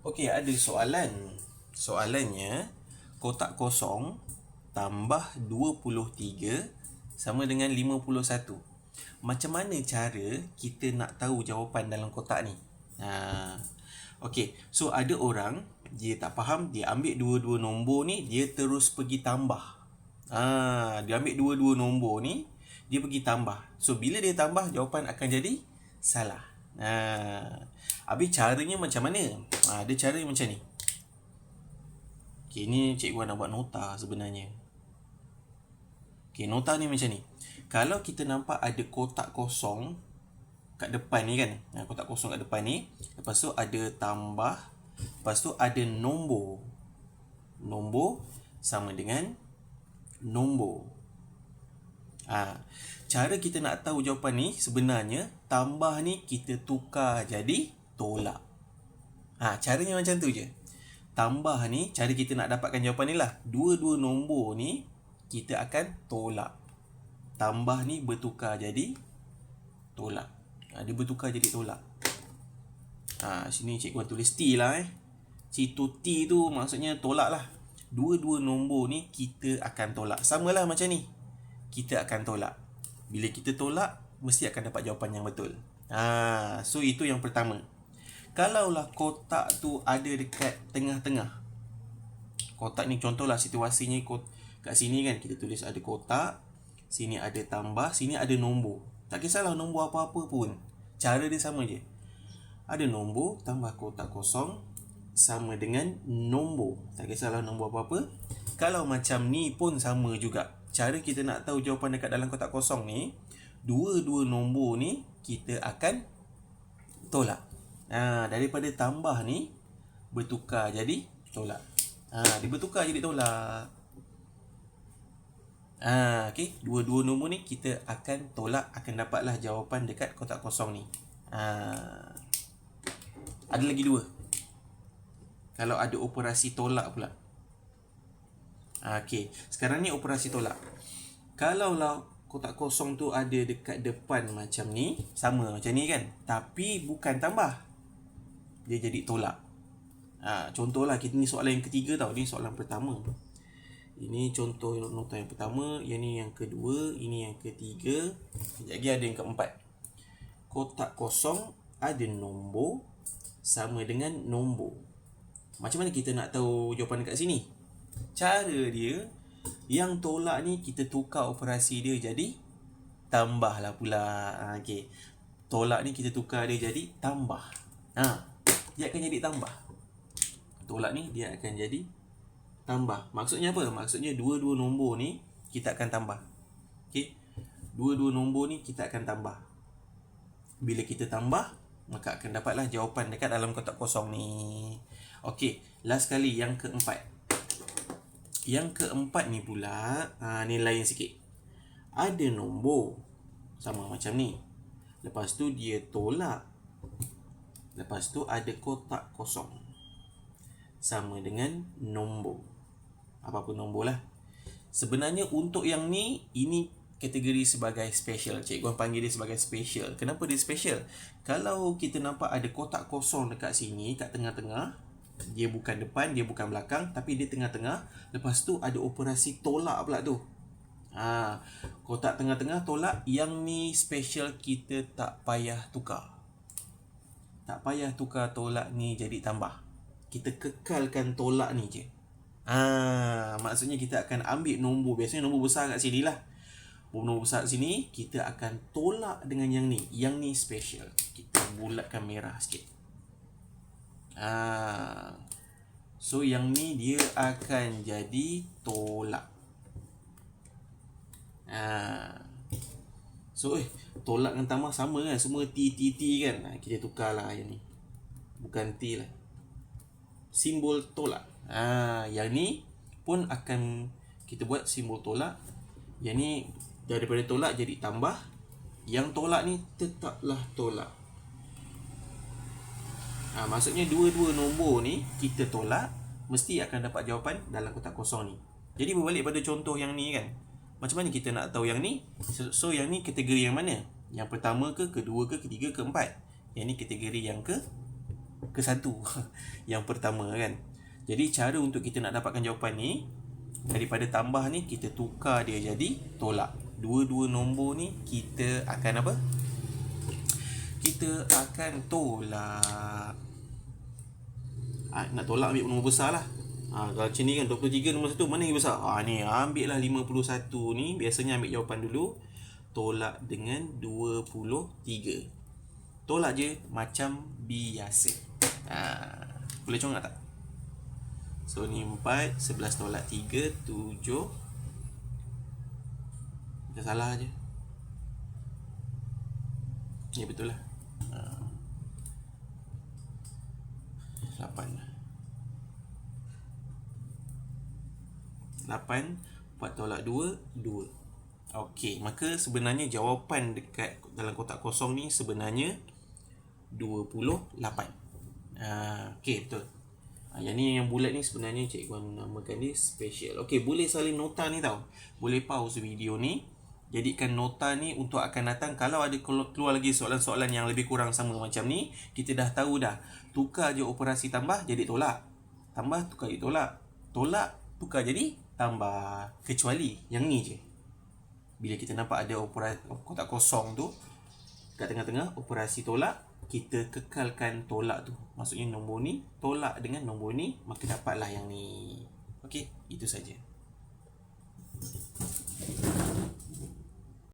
Okey, ada soalan. Soalannya, kotak kosong tambah 23 sama dengan 51. Macam mana cara kita nak tahu jawapan dalam kotak ni? Okey, so ada orang dia tak faham, dia ambil dua-dua nombor ni, dia terus pergi tambah. Dia ambil dua-dua nombor ni, dia pergi tambah. So bila dia tambah, jawapan akan jadi salah. Habis caranya macam mana? Ada cara macam ni. Okay, ni cikgu nak buat nota sebenarnya. Okay, nota ni macam ni. Kalau kita nampak ada kotak kosong kat depan ni kan, kotak kosong kat depan ni, lepas tu ada tambah, lepas tu ada nombor. Nombor sama dengan nombor. Cara kita nak tahu jawapan ni sebenarnya, tambah ni kita tukar jadi tolak. Caranya macam tu je. Tambah ni, cara kita nak dapatkan jawapan ni lah. Dua-dua nombor ni kita akan tolak. Tambah ni bertukar jadi tolak. Dia bertukar jadi tolak. Sini cikgu tulis T lah Situ T tu maksudnya tolak lah. Dua-dua nombor ni kita akan tolak. Sama lah macam ni. Kita akan tolak. Bila kita tolak, mesti akan dapat jawapan yang betul. So itu yang pertama. Kalaulah kotak tu ada dekat tengah-tengah. Kotak ni contohlah situasinya kat sini kan, kita tulis ada kotak, sini ada tambah, sini ada nombor. Tak kisahlah nombor apa-apa pun, cara dia sama je. Ada nombor tambah kotak kosong sama dengan nombor. Tak kisahlah nombor apa-apa. Kalau macam ni pun sama juga. Cara kita nak tahu jawapan dekat dalam kotak kosong ni, dua-dua nombor ni kita akan tolak. Daripada tambah ni bertukar jadi tolak. Dia bertukar jadi tolak. Okay, dua-dua nombor ni kita akan tolak, akan dapatlah jawapan dekat kotak kosong ni. Ada lagi dua. Kalau ada operasi tolak pula. Okay, sekarang ni operasi tolak. Kalaulah kotak kosong tu ada dekat depan macam ni, sama macam ni kan, tapi bukan tambah, dia jadi tolak. Contohlah, kita ni soalan yang ketiga tau. Ni soalan pertama. Ini contoh nota yang pertama, yang ni yang kedua, ini yang ketiga, sekejap lagi ada yang keempat. Kotak kosong ada nombor sama dengan nombor. Macam mana kita nak tahu jawapan dekat sini? Cara dia, yang tolak ni kita tukar operasi dia jadi tambah lah pula. Okay, tolak ni kita tukar dia jadi tambah. Dia akan jadi tambah. Tolak ni dia akan jadi tambah. Maksudnya apa? Maksudnya dua-dua nombor ni kita akan tambah. Okay, dua-dua nombor ni kita akan tambah. Bila kita tambah, maka akan dapatlah jawapan dekat dalam kotak kosong ni. Okay, last kali yang keempat. Yang keempat ni pula, ni lain sikit. Ada nombor sama macam ni. Lepas tu dia tolak. Lepas tu ada kotak kosong sama dengan nombor. Apa-apa nombor lah. Sebenarnya untuk yang ni, ini kategori sebagai special. Cikgu panggil dia sebagai special. Kenapa dia special? Kalau kita nampak ada kotak kosong dekat sini, kat tengah-tengah, dia bukan depan, dia bukan belakang, tapi dia tengah-tengah. Lepas tu ada operasi tolak pula tu. Kotak tengah-tengah tolak. Yang ni special, kita tak payah tukar. Tak payah tukar tolak ni jadi tambah. Kita kekalkan tolak ni je. Maksudnya kita akan ambil nombor. Biasanya nombor besar kat sini lah. Nombor besar kat sini, kita akan tolak dengan yang ni. Yang ni special. Kita bulatkan merah sikit. So yang ni dia akan jadi tolak. So tolak dengan tambah sama kan, semua T kan. Kita tukar lah yang ni, bukan T lah, simbol tolak. Yang ni pun akan kita buat simbol tolak. Yang ni daripada tolak jadi tambah. Yang tolak ni tetaplah tolak. Maksudnya dua-dua nombor ni kita tolak, mesti akan dapat jawapan dalam kotak kosong ni. Jadi berbalik pada contoh yang ni kan, macam mana kita nak tahu yang ni? So yang ni kategori yang mana? Yang pertama ke, kedua ke, ketiga ke, empat? Yang ni kategori yang ke 1. Yang pertama kan. Jadi cara untuk kita nak dapatkan jawapan ni, daripada tambah ni kita tukar dia jadi tolak. Dua-dua nombor ni kita akan apa? Kita akan tolak. Nak tolak ambil nombor besar lah. Kalau macam ni kan 23 nombor 1 mana yang besar? Ni ambil lah 51 ni. Biasanya ambil jawapan dulu. Tolak dengan 23. Tolak je macam biasa. Boleh congak tak? So ni 4, 11 tolak 3, 7. Dah salah je. Ya betul lah. 8. 4 tolak 2, 2. Okey, maka sebenarnya jawapan dekat dalam kotak kosong ni sebenarnya 28. Okey, betul. Yang ni yang bulat ni sebenarnya cikgu namakan dia special. Okey, boleh salin nota ni tau. Boleh pause video ni. Jadikan nota ni untuk akan datang. Kalau ada keluar lagi soalan-soalan yang lebih kurang sama macam ni, kita dah tahu dah. Tukar je operasi tambah jadi tolak. Tambah tukar jadi tolak. Tolak tukar jadi tambah. Kecuali yang ni je. Bila kita nampak ada kotak kosong tu kat tengah-tengah operasi tolak, kita kekalkan tolak tu. Maksudnya nombor ni tolak dengan nombor ni, maka dapatlah yang ni. Okey, itu saja.